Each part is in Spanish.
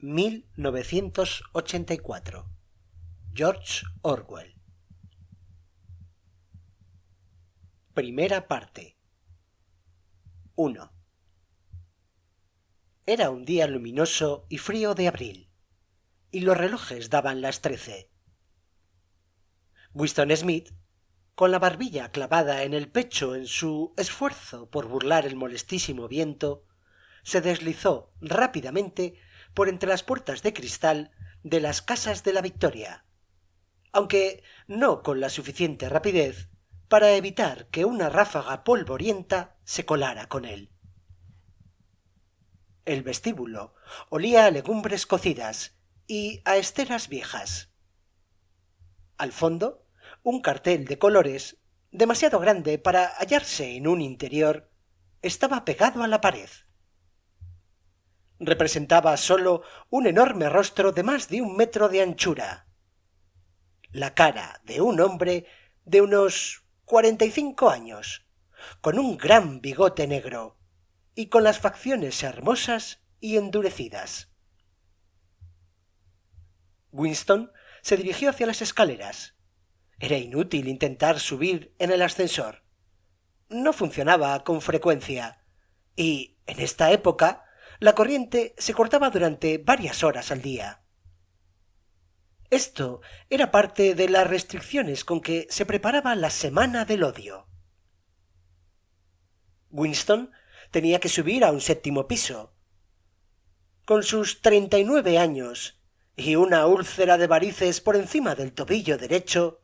1984. George Orwell. Primera parte. 1. Era un día luminoso y frío de abril, y los relojes daban las 13. Winston Smith, con la barbilla clavada en el pecho en su esfuerzo por burlar el molestísimo viento, se deslizó rápidamente por entre las puertas de cristal de las casas de la Victoria, aunque no con la suficiente rapidez para evitar que una ráfaga polvorienta se colara con él. El vestíbulo olía a legumbres cocidas y a esteras viejas. Al fondo, un cartel de colores, demasiado grande para hallarse en un interior, estaba pegado a la pared. Representaba sólo un enorme rostro de más de 1 metro de anchura. La cara de un hombre de unos 45 años, con un gran bigote negro y con las facciones hermosas y endurecidas. Winston se dirigió hacia las escaleras. Era inútil intentar subir en el ascensor. No funcionaba con frecuencia y, en esta época, la corriente se cortaba durante varias horas al día. Esto era parte de las restricciones con que se preparaba la Semana del Odio. Winston tenía que subir a un 7º piso. Con sus 39 años y una úlcera de varices por encima del tobillo derecho,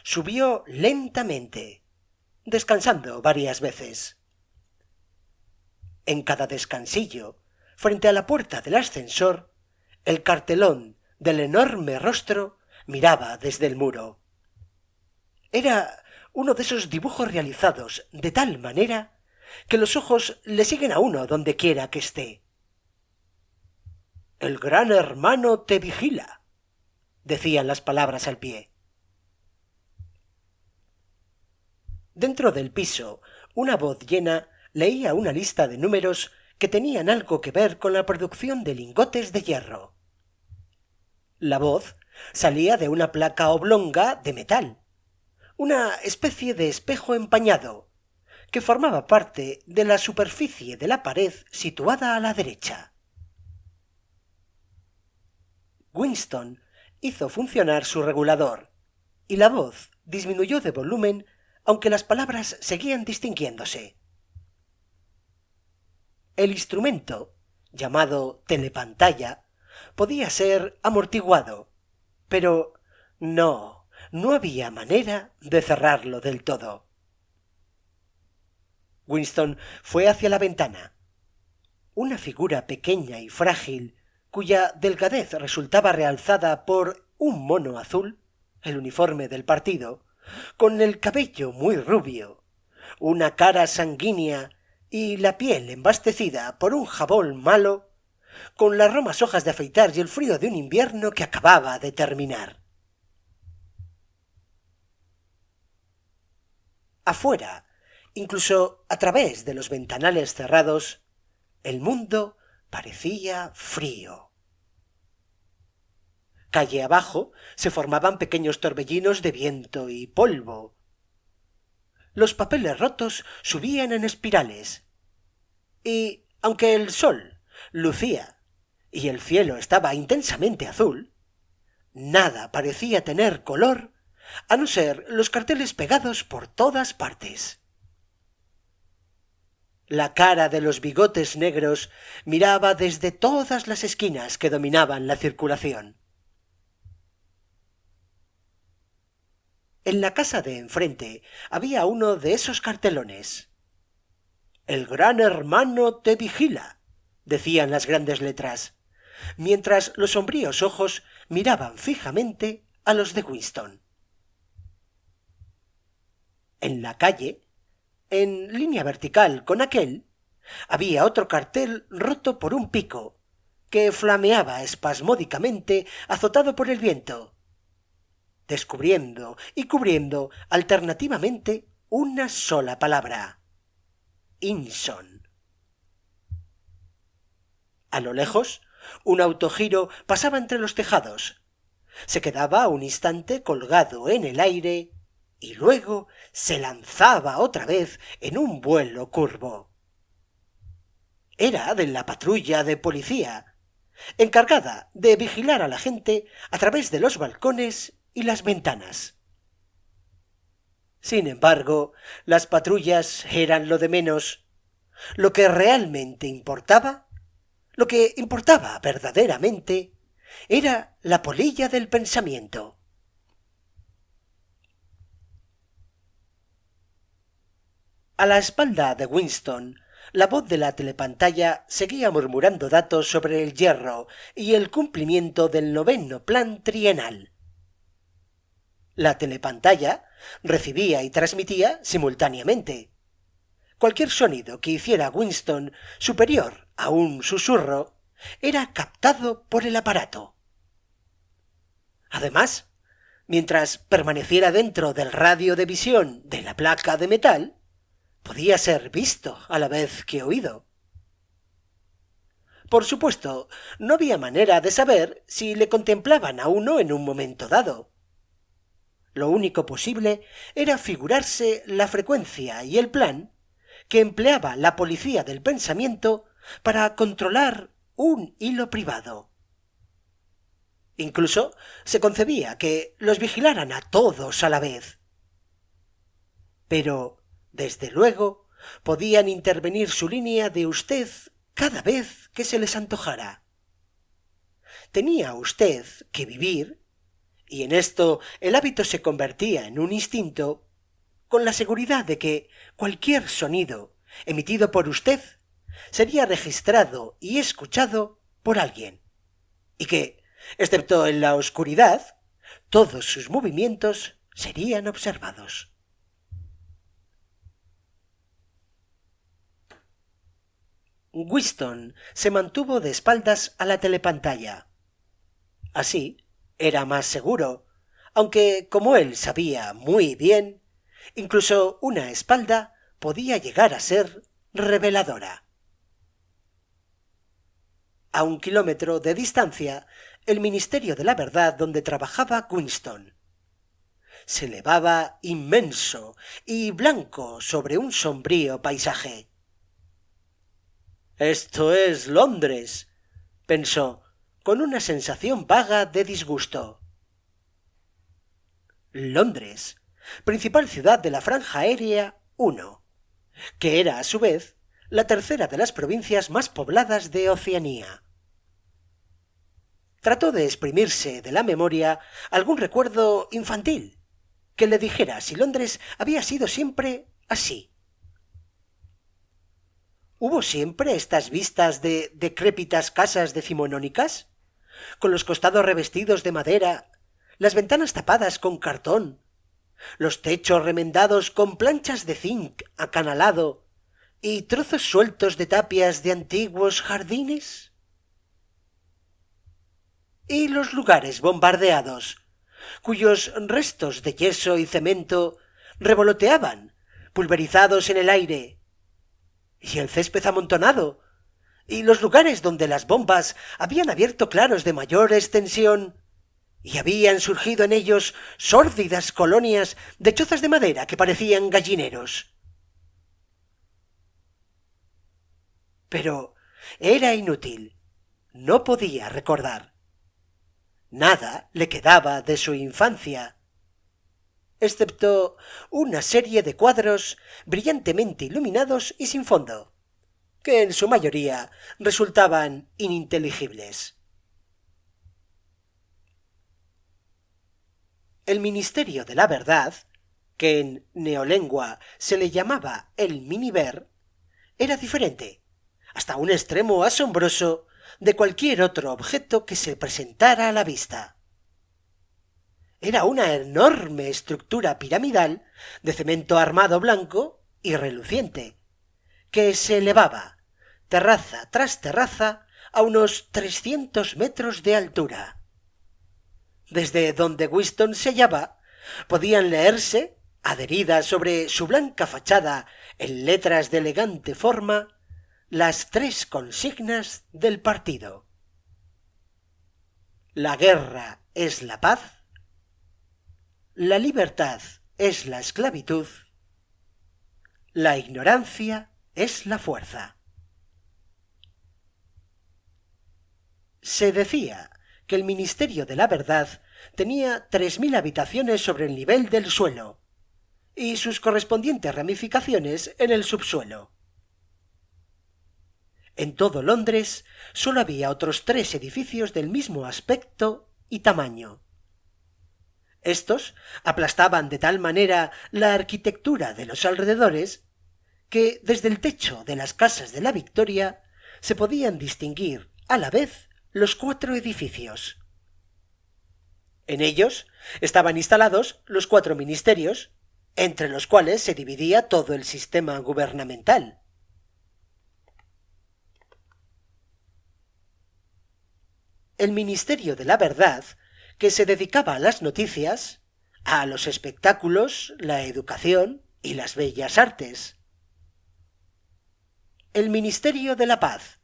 subió lentamente, descansando varias veces. En cada descansillo, frente a la puerta del ascensor, el cartelón del enorme rostro miraba desde el muro. Era uno de esos dibujos realizados de tal manera que los ojos le siguen a uno donde quiera que esté. «El gran hermano te vigila», decían las palabras al pie. Dentro del piso, una voz llena leía una lista de números que tenían algo que ver con la producción de lingotes de hierro. La voz salía de una placa oblonga de metal, una especie de espejo empañado, que formaba parte de la superficie de la pared situada a la derecha. Winston hizo funcionar su regulador, y la voz disminuyó de volumen, aunque las palabras seguían distinguiéndose. El instrumento, llamado telepantalla, podía ser amortiguado, pero no había manera de cerrarlo del todo. Winston fue hacia la ventana. Una figura pequeña y frágil, cuya delgadez resultaba realzada por un mono azul, el uniforme del partido, con el cabello muy rubio, una cara sanguínea y la piel embastecida por un jabón malo, con las romas hojas de afeitar y el frío de un invierno que acababa de terminar. Afuera, incluso a través de los ventanales cerrados, el mundo parecía frío. Calle abajo se formaban pequeños torbellinos de viento y polvo. Los papeles rotos subían en espirales. Y, aunque el sol lucía y el cielo estaba intensamente azul, nada parecía tener color a no ser los carteles pegados por todas partes. La cara de los bigotes negros miraba desde todas las esquinas que dominaban la circulación. En la casa de enfrente había uno de esos cartelones. «El gran hermano te vigila», decían las grandes letras, mientras los sombríos ojos miraban fijamente a los de Winston. En la calle, en línea vertical con aquel, había otro cartel roto por un pico, que flameaba espasmódicamente azotado por el viento, descubriendo y cubriendo alternativamente una sola palabra: Inson. A lo lejos, Un autogiro pasaba entre los tejados. Se quedaba un instante colgado en el aire y luego se lanzaba otra vez en un vuelo curvo. Era de la patrulla de policía, encargada de vigilar a la gente a través de los balcones y las ventanas. Sin embargo, las patrullas eran lo de menos. Lo que realmente importaba, lo que importaba verdaderamente, era la polilla del pensamiento. A la espalda de Winston, la voz de la telepantalla seguía murmurando datos sobre el hierro y el cumplimiento del 9º plan trienal. La telepantalla recibía y transmitía simultáneamente. Cualquier sonido que hiciera Winston superior a un susurro era captado por el aparato. Además, mientras permaneciera dentro del radio de visión de la placa de metal, podía ser visto a la vez que oído. Por supuesto, no había manera de saber si le contemplaban a uno en un momento dado. Lo único posible era figurarse la frecuencia y el plan que empleaba la policía del pensamiento para controlar un hilo privado. Incluso se concebía que los vigilaran a todos a la vez. Pero, desde luego, podían intervenir su línea de usted cada vez que se les antojara. Tenía usted que vivir, y en esto el hábito se convertía en un instinto, con la seguridad de que cualquier sonido emitido por usted sería registrado y escuchado por alguien, y que, excepto en la oscuridad, todos sus movimientos serían observados. Winston se mantuvo de espaldas a la telepantalla. Así era más seguro, aunque, como él sabía muy bien, incluso una espalda podía llegar a ser reveladora. A 1 kilómetro de distancia, el Ministerio de la Verdad donde trabajaba Winston se elevaba inmenso y blanco sobre un sombrío paisaje. «Esto es Londres», pensó, con una sensación vaga de disgusto. Londres, principal ciudad de la Franja Aérea 1, que era a su vez la tercera de las provincias más pobladas de Oceanía. Trató de exprimirse de la memoria algún recuerdo infantil que le dijera si Londres había sido siempre así. ¿Hubo siempre estas vistas de decrépitas casas decimonónicas, con los costados revestidos de madera, las ventanas tapadas con cartón, los techos remendados con planchas de zinc acanalado y trozos sueltos de tapias de antiguos jardines? ¿Y los lugares bombardeados, cuyos restos de yeso y cemento revoloteaban, pulverizados en el aire, y el césped amontonado, y los lugares donde las bombas habían abierto claros de mayor extensión, y habían surgido en ellos sórdidas colonias de chozas de madera que parecían gallineros? Pero era inútil, no podía recordar. Nada le quedaba de su infancia, excepto una serie de cuadros brillantemente iluminados y sin fondo, que en su mayoría resultaban ininteligibles. El Ministerio de la Verdad, que en neolengua se le llamaba el Miniver, era diferente, hasta un extremo asombroso, de cualquier otro objeto que se presentara a la vista. Era una enorme estructura piramidal de cemento armado blanco y reluciente, que se elevaba, terraza tras terraza, a unos 300 metros de altura. Desde donde Winston se hallaba, podían leerse, adheridas sobre su blanca fachada en letras de elegante forma, las 3 consignas del partido: La guerra es la paz, la libertad es la esclavitud, la ignorancia es la fuerza. Se decía que el Ministerio de la Verdad tenía 3.000 habitaciones sobre el nivel del suelo y sus correspondientes ramificaciones en el subsuelo. En todo Londres solo había otros 3 edificios del mismo aspecto y tamaño. Estos aplastaban de tal manera la arquitectura de los alrededores que desde el techo de las casas de la Victoria se podían distinguir a la vez los 4 edificios. En ellos estaban instalados los 4 ministerios, entre los cuales se dividía todo el sistema gubernamental. El Ministerio de la Verdad, que se dedicaba a las noticias, a los espectáculos, la educación y las bellas artes. El Ministerio de la Paz,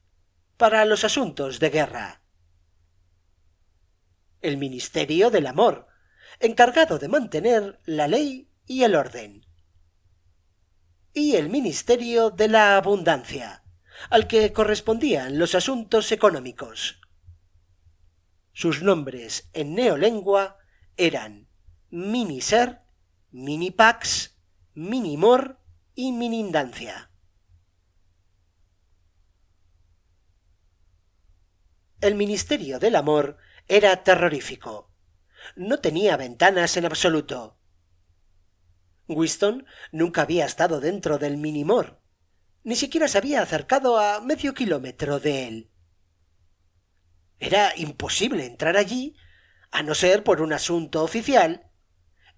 para los asuntos de guerra. El Ministerio del Amor, encargado de mantener la ley y el orden. Y el Ministerio de la Abundancia, al que correspondían los asuntos económicos. Sus nombres en neolengua eran Miniser, Minipax, Minimor y Minindancia. El Ministerio del Amor era terrorífico. No tenía ventanas en absoluto. Winston nunca había estado dentro del Minimor, ni siquiera se había acercado a medio kilómetro de él. Era imposible entrar allí, a no ser por un asunto oficial,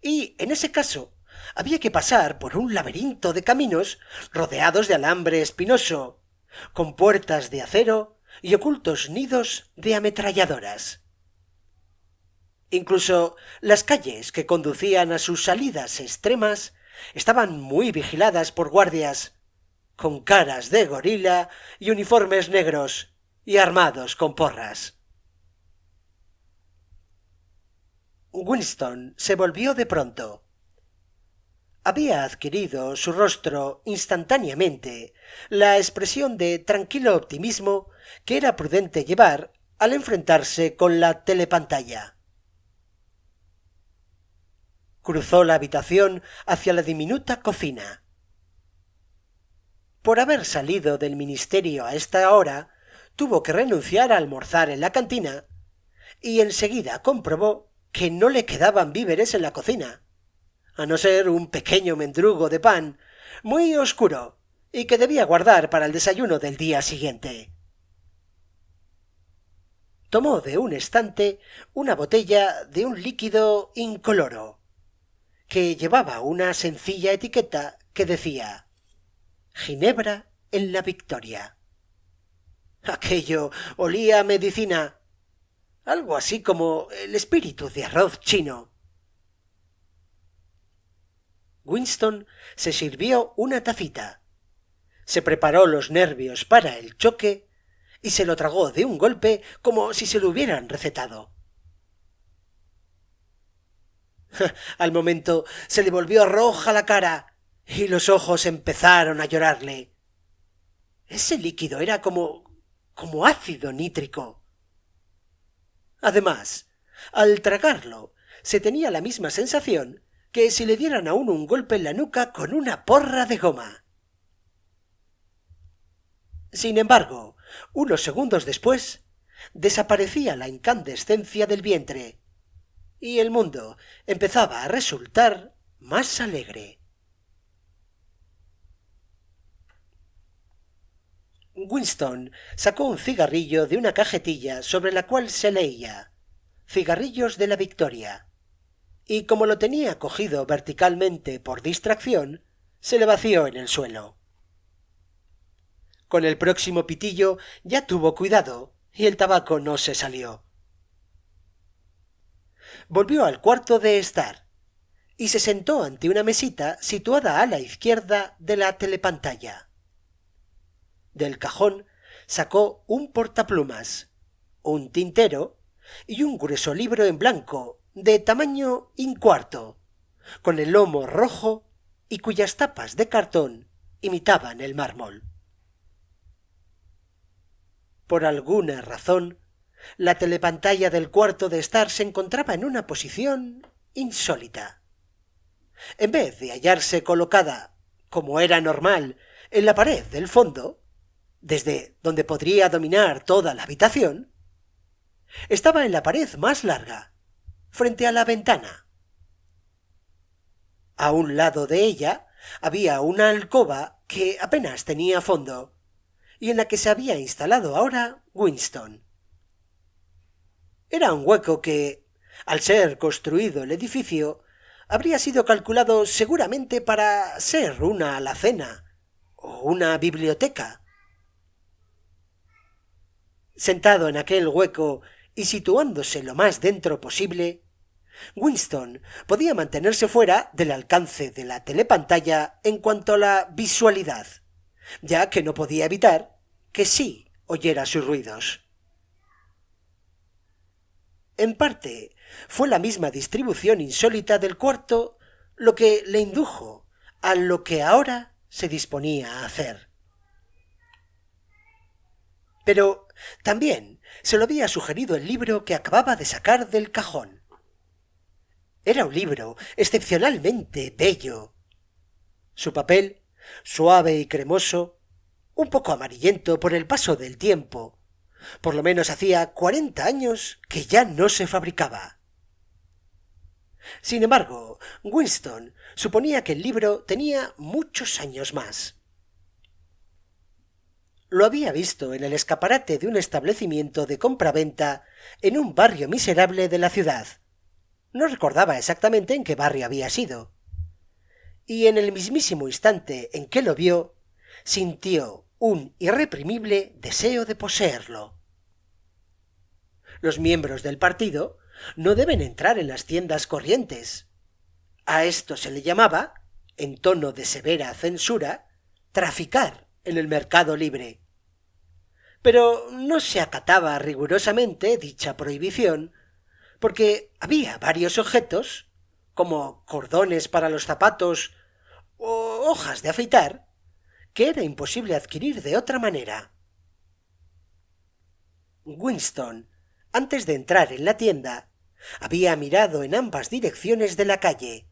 y, en ese caso, había que pasar por un laberinto de caminos rodeados de alambre espinoso, con puertas de acero y ocultos nidos de ametralladoras. Incluso las calles que conducían a sus salidas extremas estaban muy vigiladas por guardias, con caras de gorila y uniformes negros, y armados con porras. Winston se volvió de pronto. Había adquirido su rostro instantáneamente la expresión de tranquilo optimismo que era prudente llevar al enfrentarse con la telepantalla. Cruzó la habitación hacia la diminuta cocina. Por haber salido del ministerio a esta hora, tuvo que renunciar a almorzar en la cantina, y enseguida comprobó que no le quedaban víveres en la cocina, a no ser un pequeño mendrugo de pan, muy oscuro, y que debía guardar para el desayuno del día siguiente. Tomó de un estante una botella de un líquido incoloro, que llevaba una sencilla etiqueta que decía «Ginebra en la Victoria». Aquello olía a medicina, algo así como el espíritu de arroz chino. Winston se sirvió una tacita, se preparó los nervios para el choque y se lo tragó de un golpe como si se lo hubieran recetado. Al momento se le volvió roja la cara y los ojos empezaron a llorarle. Ese líquido era como ácido nítrico. Además, al tragarlo, se tenía la misma sensación que si le dieran a uno un golpe en la nuca con una porra de goma. Sin embargo, unos segundos después, desaparecía la incandescencia del vientre, y el mundo empezaba a resultar más alegre. Winston sacó un cigarrillo de una cajetilla sobre la cual se leía «Cigarrillos de la Victoria», y como lo tenía cogido verticalmente por distracción, se le vació en el suelo. Con el próximo pitillo ya tuvo cuidado y el tabaco no se salió. Volvió al cuarto de estar y se sentó ante una mesita situada a la izquierda de la telepantalla. Del cajón sacó un portaplumas, un tintero y un grueso libro en blanco, de tamaño incuarto, con el lomo rojo y cuyas tapas de cartón imitaban el mármol. Por alguna razón, la telepantalla del cuarto de estar se encontraba en una posición insólita. En vez de hallarse colocada, como era normal, en la pared del fondo, desde donde podría dominar toda la habitación, estaba en la pared más larga, frente a la ventana. A un lado de ella había una alcoba que apenas tenía fondo, y en la que se había instalado ahora Winston. Era un hueco que, al ser construido el edificio, habría sido calculado seguramente para ser una alacena o una biblioteca. Sentado en aquel hueco y situándose lo más dentro posible, Winston podía mantenerse fuera del alcance de la telepantalla en cuanto a la visualidad, ya que no podía evitar que sí oyera sus ruidos. En parte, fue la misma distribución insólita del cuarto lo que le indujo a lo que ahora se disponía a hacer. Pero también se lo había sugerido el libro que acababa de sacar del cajón. Era un libro excepcionalmente bello. Su papel, suave y cremoso, un poco amarillento por el paso del tiempo, por lo menos hacía 40 años que ya no se fabricaba. Sin embargo, Winston suponía que el libro tenía muchos años más. Lo había visto en el escaparate de un establecimiento de compraventa en un barrio miserable de la ciudad. No recordaba exactamente en qué barrio había sido. Y en el mismísimo instante en que lo vio, sintió un irreprimible deseo de poseerlo. Los miembros del partido no deben entrar en las tiendas corrientes. A esto se le llamaba, en tono de severa censura, traficar en el mercado libre. Pero no se acataba rigurosamente dicha prohibición, porque había varios objetos, como cordones para los zapatos o hojas de afeitar, que era imposible adquirir de otra manera. Winston, antes de entrar en la tienda, había mirado en ambas direcciones de la calle,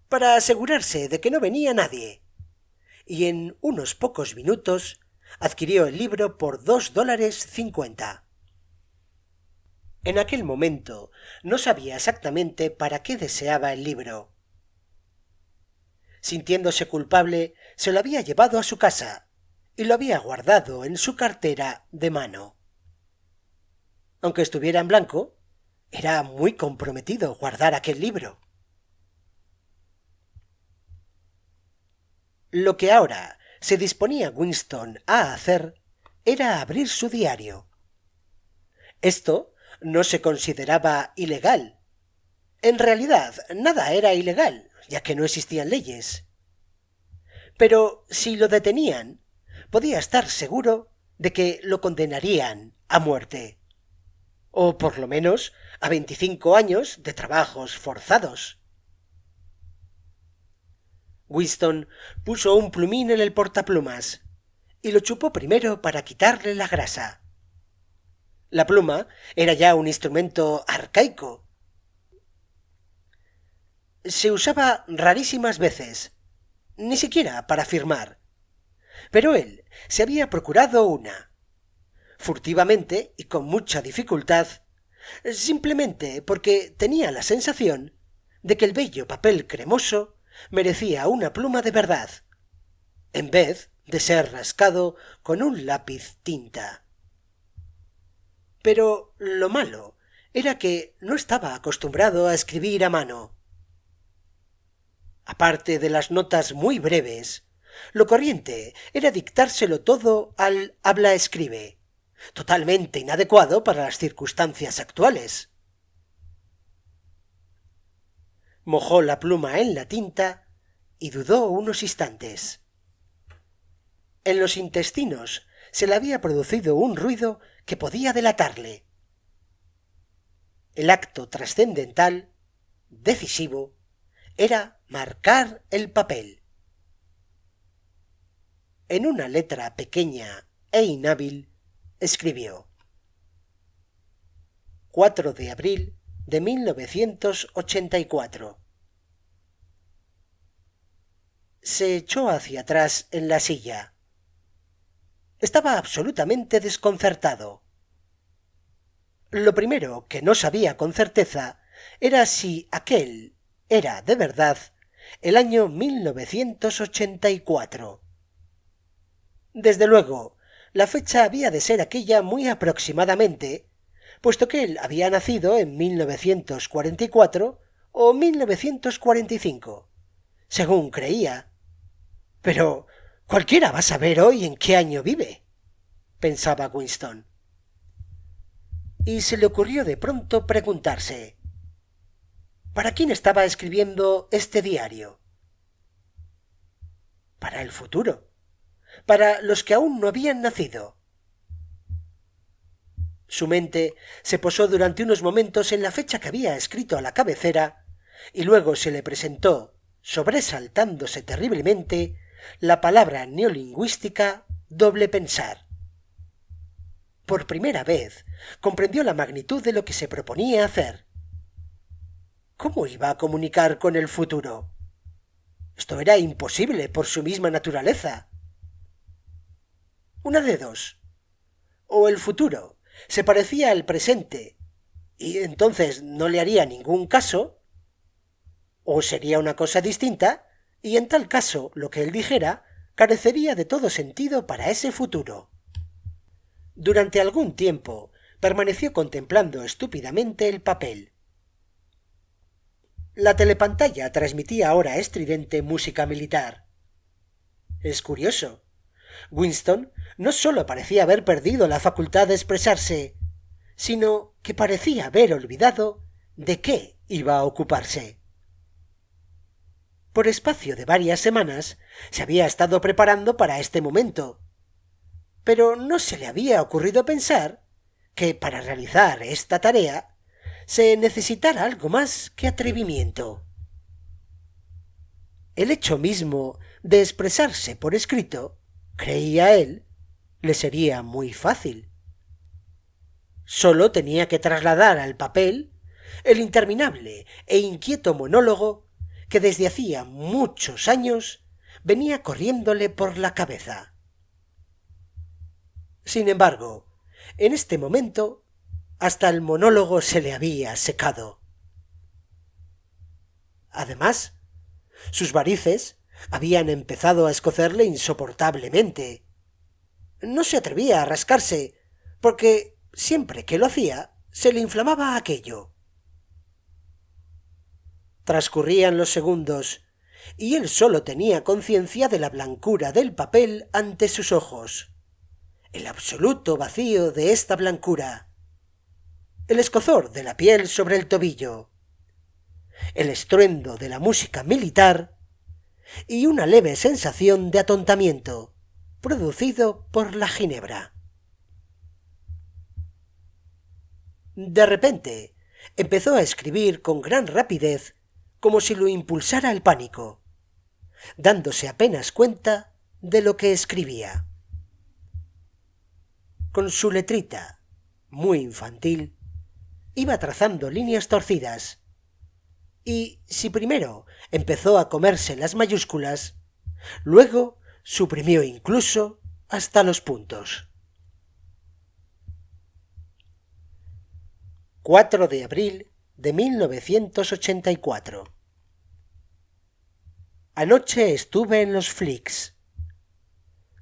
para asegurarse de que no venía nadie, y en unos pocos minutos adquirió el libro por $2.50. En aquel momento no sabía exactamente para qué deseaba el libro. Sintiéndose culpable, se lo había llevado a su casa y lo había guardado en su cartera de mano. Aunque estuviera en blanco, era muy comprometido guardar aquel libro. Lo que ahora se disponía Winston a hacer era abrir su diario. Esto no se consideraba ilegal. En realidad, nada era ilegal, ya que no existían leyes. Pero si lo detenían, podía estar seguro de que lo condenarían a muerte, o por lo menos a 25 años de trabajos forzados. Winston puso un plumín en el portaplumas y lo chupó primero para quitarle la grasa. La pluma era ya un instrumento arcaico. Se usaba rarísimas veces, ni siquiera para firmar. Pero él se había procurado una, furtivamente y con mucha dificultad, simplemente porque tenía la sensación de que el bello papel cremoso merecía una pluma de verdad, en vez de ser rascado con un lápiz tinta. Pero lo malo era que no estaba acostumbrado a escribir a mano. Aparte de las notas muy breves, lo corriente era dictárselo todo al habla-escribe, totalmente inadecuado para las circunstancias actuales. Mojó la pluma en la tinta y dudó unos instantes. En los intestinos se le había producido un ruido que podía delatarle. El acto trascendental, decisivo, era marcar el papel. En una letra pequeña e inhábil escribió: 4 de abril de 1984. Se echó hacia atrás en la silla. Estaba absolutamente desconcertado. Lo primero que no sabía con certeza era si aquel era de verdad el año 1984. Desde luego, la fecha había de ser aquella muy aproximadamente, puesto que él había nacido en 1944 o 1945, según creía. Pero cualquiera va a saber hoy en qué año vive, pensaba Winston. Y se le ocurrió de pronto preguntarse: ¿para quién estaba escribiendo este diario? Para el futuro, para los que aún no habían nacido. Su mente se posó durante unos momentos en la fecha que había escrito a la cabecera, y luego se le presentó, sobresaltándose terriblemente, la palabra neolingüística doble pensar. Por primera vez comprendió la magnitud de lo que se proponía hacer. ¿Cómo iba a comunicar con el futuro? Esto era imposible por su misma naturaleza. Una de dos: o el futuro se parecía al presente y entonces no le haría ningún caso, o sería una cosa distinta y en tal caso lo que él dijera carecería de todo sentido para ese futuro. Durante algún tiempo permaneció contemplando estúpidamente el papel. La telepantalla transmitía ahora estridente música militar. Es curioso. Winston no sólo parecía haber perdido la facultad de expresarse, sino que parecía haber olvidado de qué iba a ocuparse. Por espacio de varias semanas se había estado preparando para este momento, pero no se le había ocurrido pensar que para realizar esta tarea se necesitara algo más que atrevimiento. El hecho mismo de expresarse por escrito, creía él, le sería muy fácil. Sólo tenía que trasladar al papel el interminable e inquieto monólogo que desde hacía muchos años venía corriéndole por la cabeza. Sin embargo, en este momento, hasta el monólogo se le había secado. Además, sus varices habían empezado a escocerle insoportablemente. No se atrevía a rascarse, porque siempre que lo hacía se le inflamaba aquello. Transcurrían los segundos, y él sólo tenía conciencia de la blancura del papel ante sus ojos, el absoluto vacío de esta blancura, el escozor de la piel sobre el tobillo, el estruendo de la música militar y una leve sensación de atontamiento producido por la ginebra. De repente empezó a escribir con gran rapidez, como si lo impulsara el pánico, dándose apenas cuenta de lo que escribía. Con su letrita, muy infantil, iba trazando líneas torcidas, y si primero empezó a comerse las mayúsculas, luego suprimió incluso hasta los puntos. 4 de abril de 1984. Anoche estuve en los flicks.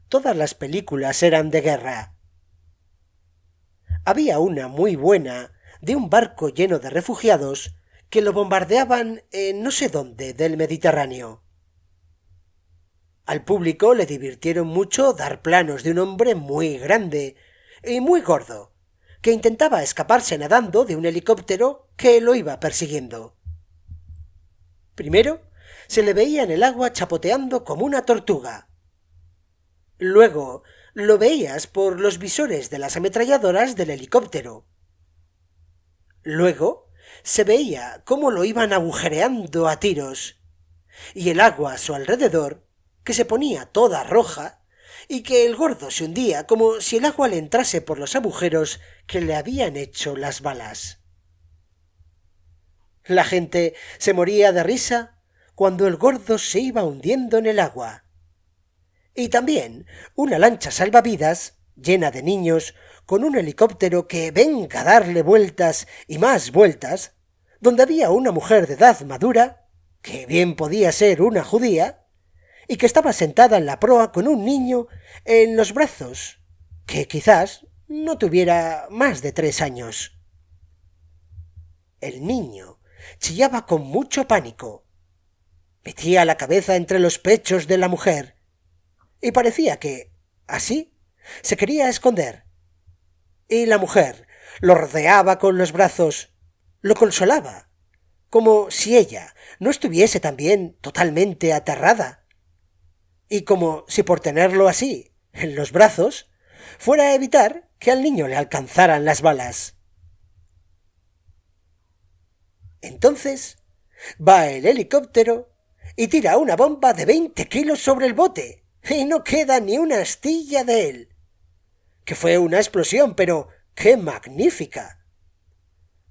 Todas las películas eran de guerra. Había una muy buena de un barco lleno de refugiados que lo bombardeaban en no sé dónde del Mediterráneo. Al público le divirtieron mucho dar planos de un hombre muy grande y muy gordo, que intentaba escaparse nadando de un helicóptero que lo iba persiguiendo. Primero se le veía en el agua chapoteando como una tortuga. Luego lo veías por los visores de las ametralladoras del helicóptero. Luego se veía cómo lo iban agujereando a tiros, y el agua a su alrededor, que se ponía toda roja, y que el gordo se hundía como si el agua le entrase por los agujeros que le habían hecho las balas. La gente se moría de risa cuando el gordo se iba hundiendo en el agua. Y también una lancha salvavidas, llena de niños, con un helicóptero que venga a darle vueltas y más vueltas, donde había una mujer de edad madura, que bien podía ser una judía, y que estaba sentada en la proa con un niño en los brazos, que quizás no tuviera más de 3 años. El niño chillaba con mucho pánico, metía la cabeza entre los pechos de la mujer, y parecía que, así, se quería esconder. Y la mujer lo rodeaba con los brazos, lo consolaba, como si ella no estuviese también totalmente aterrada, y como si por tenerlo así, en los brazos, fuera a evitar que al niño le alcanzaran las balas. Entonces va el helicóptero y tira una bomba de 20 kilos sobre el bote, y no queda ni una astilla de él. Que fue una explosión, pero ¡qué magnífica!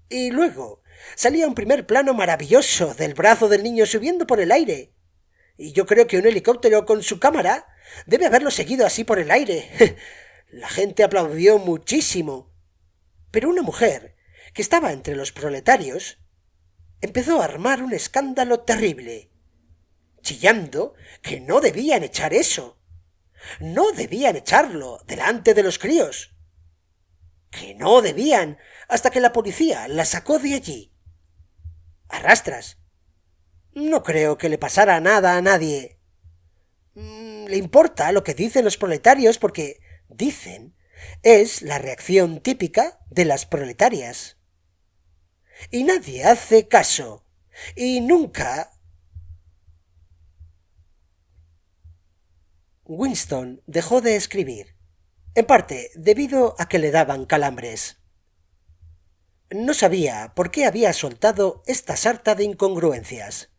Y luego salía un primer plano maravilloso del brazo del niño subiendo por el aire. Y yo creo que un helicóptero con su cámara debe haberlo seguido así por el aire. La gente aplaudió muchísimo. Pero una mujer, que estaba entre los proletarios, empezó a armar un escándalo terrible, chillando que no debían echar eso. No debían echarlo delante de los críos. Que no debían hasta que la policía la sacó de allí. Arrastras. No creo que le pasara nada a nadie. Le importa lo que dicen los proletarios porque, dicen, es la reacción típica de las proletarias. Y nadie hace caso. Y nunca... Winston dejó de escribir, en parte debido a que le daban calambres. No sabía por qué había soltado esta sarta de incongruencias.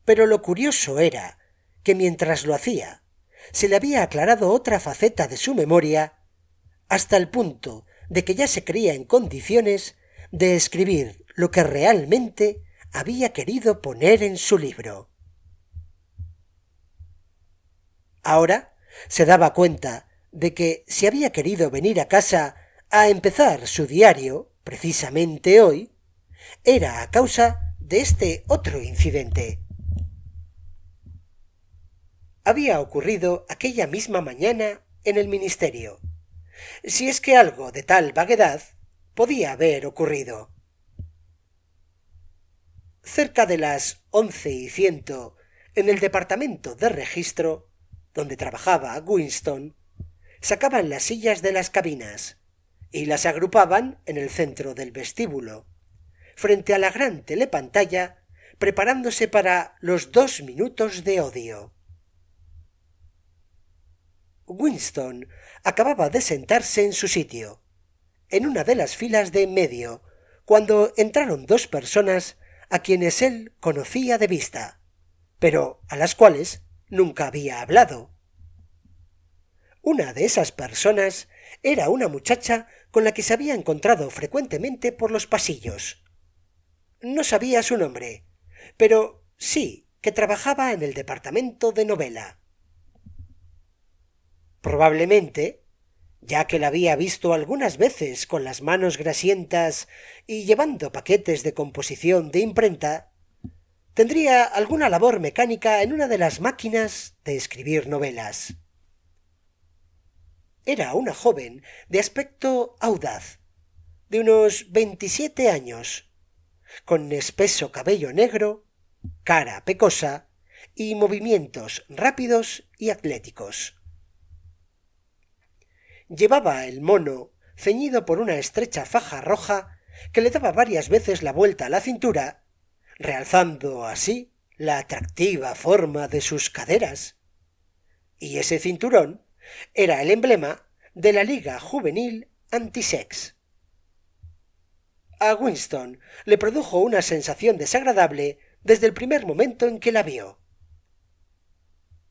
Pero lo curioso era que mientras lo hacía, se le había aclarado otra faceta de su memoria, hasta el punto de que ya se creía en condiciones de escribir lo que realmente había querido poner en su libro. Ahora se daba cuenta de que si había querido venir a casa a empezar su diario, precisamente hoy, era a causa de este otro incidente. Había ocurrido aquella misma mañana en el ministerio, si es que algo de tal vaguedad podía haber ocurrido. Cerca de las 11:100, en el departamento de registro, donde trabajaba Winston, sacaban las sillas de las cabinas y las agrupaban en el centro del vestíbulo, frente a la gran telepantalla, preparándose para los 2 minutos de odio. Winston acababa de sentarse en su sitio, en una de las filas de en medio, cuando entraron 2 personas a quienes él conocía de vista, pero a las cuales nunca había hablado. Una de esas personas era una muchacha con la que se había encontrado frecuentemente por los pasillos. No sabía su nombre, pero sí que trabajaba en el departamento de novela. Probablemente, ya que la había visto algunas veces con las manos grasientas y llevando paquetes de composición de imprenta, tendría alguna labor mecánica en una de las máquinas de escribir novelas. Era una joven de aspecto audaz, de unos 27 años, con espeso cabello negro, cara pecosa y movimientos rápidos y atléticos. Llevaba el mono ceñido por una estrecha faja roja que le daba varias veces la vuelta a la cintura, realzando así la atractiva forma de sus caderas. Y ese cinturón era el emblema de la Liga Juvenil Antisex. A Winston le produjo una sensación desagradable desde el primer momento en que la vio.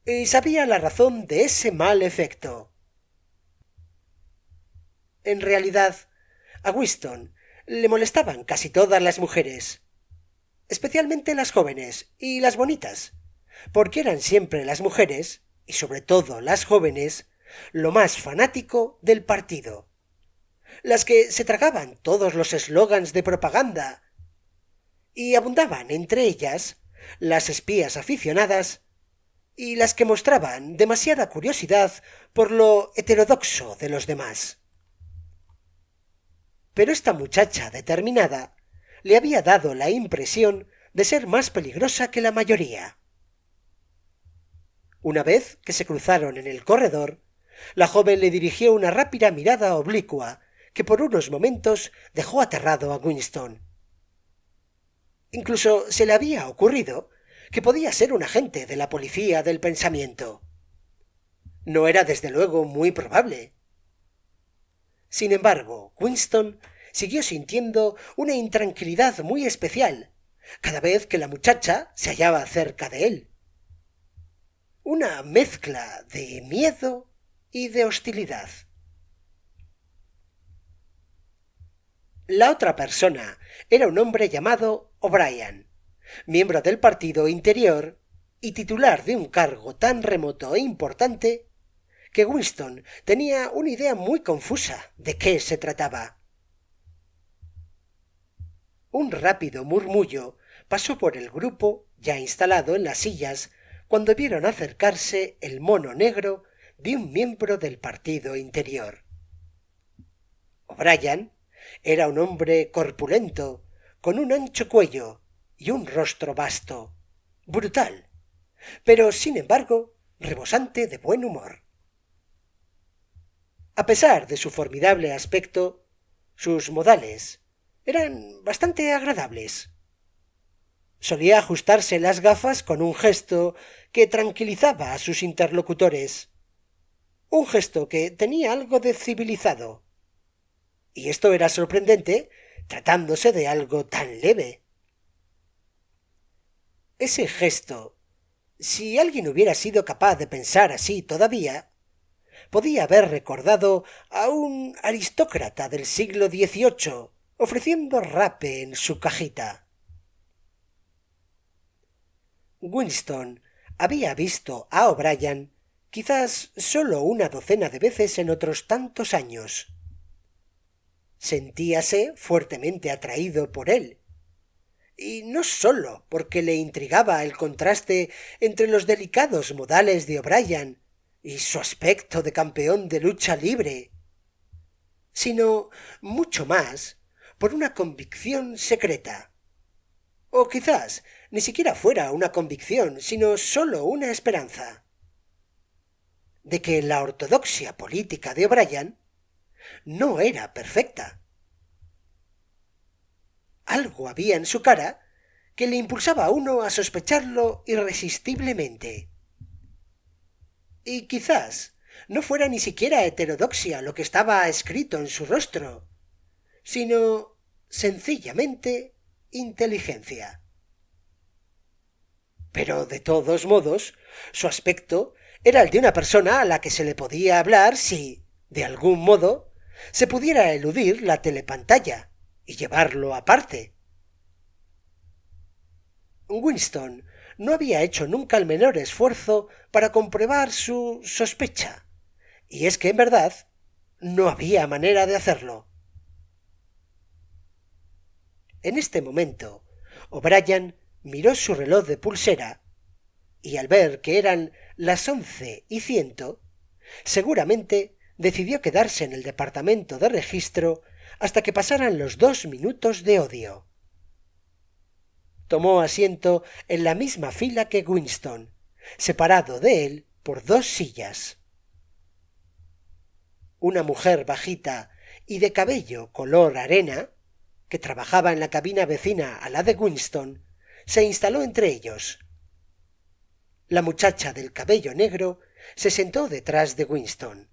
Y sabía la razón de ese mal efecto. En realidad, a Winston le molestaban casi todas las mujeres, especialmente las jóvenes y las bonitas, porque eran siempre las mujeres, y sobre todo las jóvenes, lo más fanático del partido, las que se tragaban todos los eslogans de propaganda, y abundaban entre ellas las espías aficionadas y las que mostraban demasiada curiosidad por lo heterodoxo de los demás. Pero esta muchacha determinada le había dado la impresión de ser más peligrosa que la mayoría. Una vez que se cruzaron en el corredor, la joven le dirigió una rápida mirada oblicua que por unos momentos dejó aterrado a Winston. Incluso se le había ocurrido que podía ser un agente de la policía del pensamiento. No era desde luego muy probable. Sin embargo, Winston siguió sintiendo una intranquilidad muy especial cada vez que la muchacha se hallaba cerca de él. Una mezcla de miedo y de hostilidad. La otra persona era un hombre llamado O'Brien, miembro del partido Interior y titular de un cargo tan remoto e importante que Winston tenía una idea muy confusa de qué se trataba. Un rápido murmullo pasó por el grupo ya instalado en las sillas cuando vieron acercarse el mono negro de un miembro del partido Interior. O'Brien era un hombre corpulento, con un ancho cuello y un rostro vasto, brutal, pero sin embargo rebosante de buen humor. A pesar de su formidable aspecto, sus modales eran bastante agradables. Solía ajustarse las gafas con un gesto que tranquilizaba a sus interlocutores, un gesto que tenía algo de civilizado. Y esto era sorprendente tratándose de algo tan leve. Ese gesto, si alguien hubiera sido capaz de pensar así todavía, podía haber recordado a un aristócrata del siglo XVIII ofreciendo rape en su cajita. Winston había visto a O'Brien quizás sólo una docena de veces en otros tantos años. Sentíase fuertemente atraído por él, y no sólo porque le intrigaba el contraste entre los delicados modales de O'Brien y su aspecto de campeón de lucha libre, sino mucho más por una convicción secreta. O quizás ni siquiera fuera una convicción, sino sólo una esperanza, de que la ortodoxia política de O'Brien no era perfecta. Algo había en su cara que le impulsaba a uno a sospecharlo irresistiblemente. Y quizás no fuera ni siquiera heterodoxia lo que estaba escrito en su rostro, sino sencillamente inteligencia. Pero de todos modos, su aspecto era el de una persona a la que se le podía hablar si, de algún modo, se pudiera eludir la telepantalla y llevarlo aparte. Winston no había hecho nunca el menor esfuerzo para comprobar su sospecha, y es que en verdad no había manera de hacerlo. En este momento, O'Brien miró su reloj de pulsera y al ver que eran las 11:01, seguramente decidió quedarse en el departamento de registro hasta que pasaran los 2 minutos de odio. Tomó asiento en la misma fila que Winston, separado de él por 2 sillas. Una mujer bajita y de cabello color arena, que trabajaba en la cabina vecina a la de Winston, se instaló entre ellos. La muchacha del cabello negro se sentó detrás de Winston.